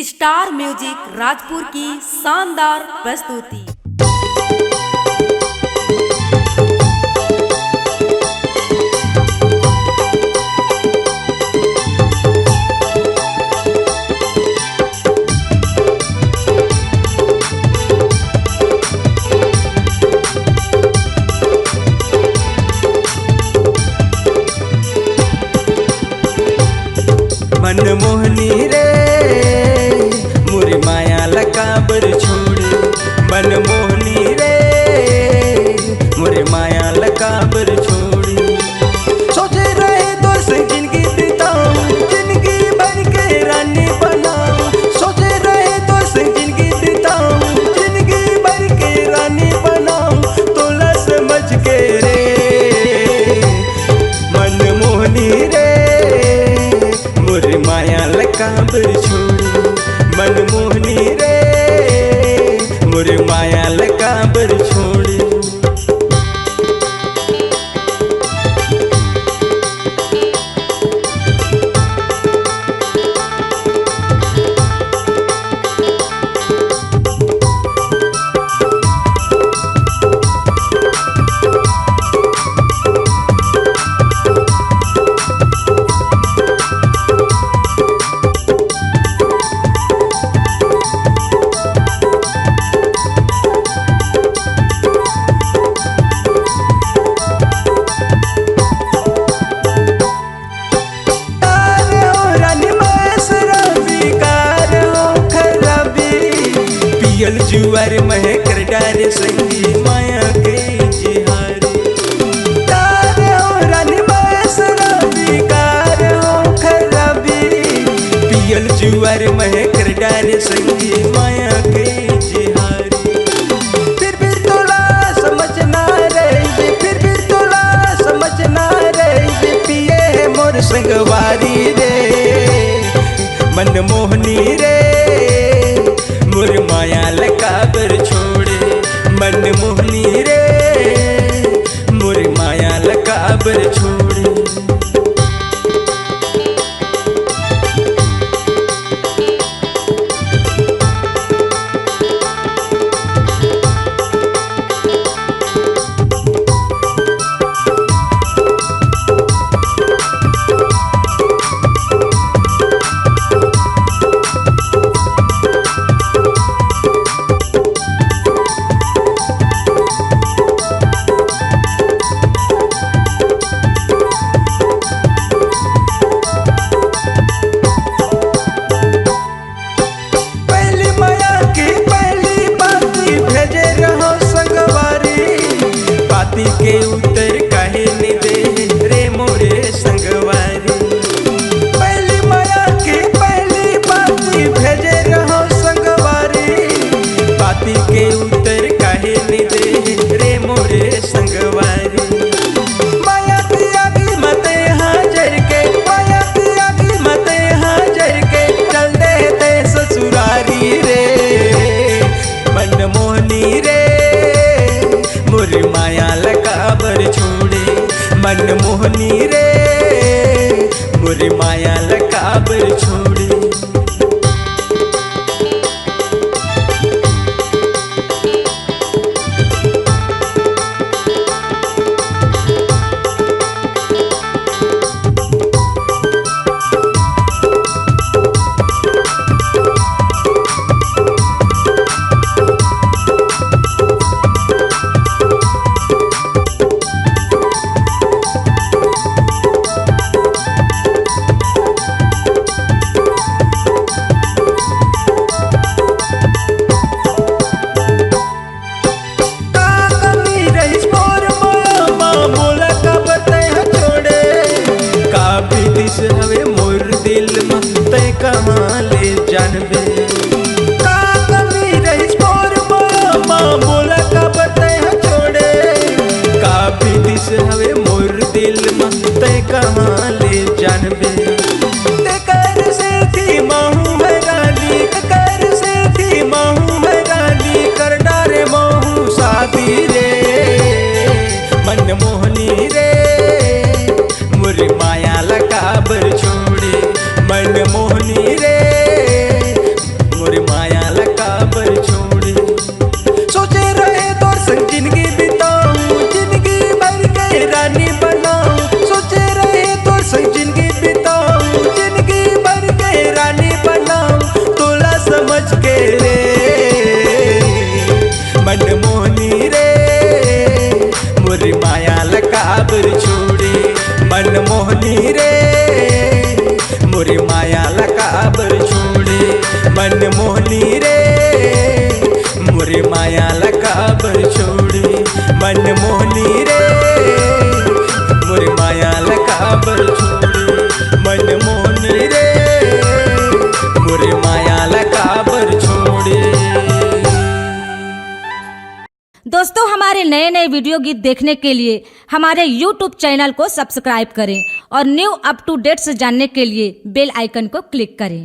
Star music Rajpur की शानदार प्रस्तुति। मनमोहनी रे मोरी माया लकाबर छोड़े, मनमोहनी रे मोरी माया लकाबर छोड़ी। सोचे रहे दोस्त जिंदगी बिताऊं, जिंदगी भर के रानी बनाऊं। सोचे रहे दोस्त जिंदगी बिताऊं, जिंदगी भर के रानी बनाऊं। तोला समझ के रे मनमोहनी रे मोरी माया लकाबर छोड़ी, मनमोहनी रे मोरी माया लकाबर छोड़ी। जुआर मह कर डारे संगी माया के जिहारी। तारे हो रानी मासरा बिकार हो खराबी, पियल जुआर मह कर डारे संगी माया के जिहारी। फिर भी तोला समझना रही, फिर भी तोला समझना रही। पिए है मोर संगवारी रे मनमोहनी रे मोर माया लकाबर छोड़े, मनमोहनी रे मोर माया लकाबर छोड़े। बाती के उतर काहे ने दे रे मोरे संगवारी। पहली माया के पहली बाती भेजे रहो संगवारी। बाती के उतर काहे ने दे रे मोरे संगवारी। माया की आगी मते हाजर के, माया की आगी मते हाजर के। चल दे ससुरारी रे मनमोहनी रे मोरी माया लकाबर छोड़े, मनमोहनी रे मोरी माया लकाबर छोड़े। हवे मोर दिल में तय कहाँ ले जानबे। का कमी रही मोर मामा बोला का बताए छोड़े। का भी दिस हवे मोर दिल में तय कहाँ ले जानबे। ते कर से थी महू हैरानी, कर से थी महू हैरानी। कर डारे महू शादी रे मनमोहनी रे मोरी माया लकाबर छोड़े, मनमोहनी रे छोड़े मन मोहनी रे मोरे माया लकाबर छोड़े मन मोहनी रे मोरे माया लकाबर छोड़े मन मोहनी रे मोरे माया लकाबर छोड़े। दोस्तों, हमारे नए नए वीडियो गीत देखने के लिए हमारे YouTube चैनल को सब्सक्राइब करें और न्यू अप टू डेट्स जानने के लिए बेल आइकन को क्लिक करें।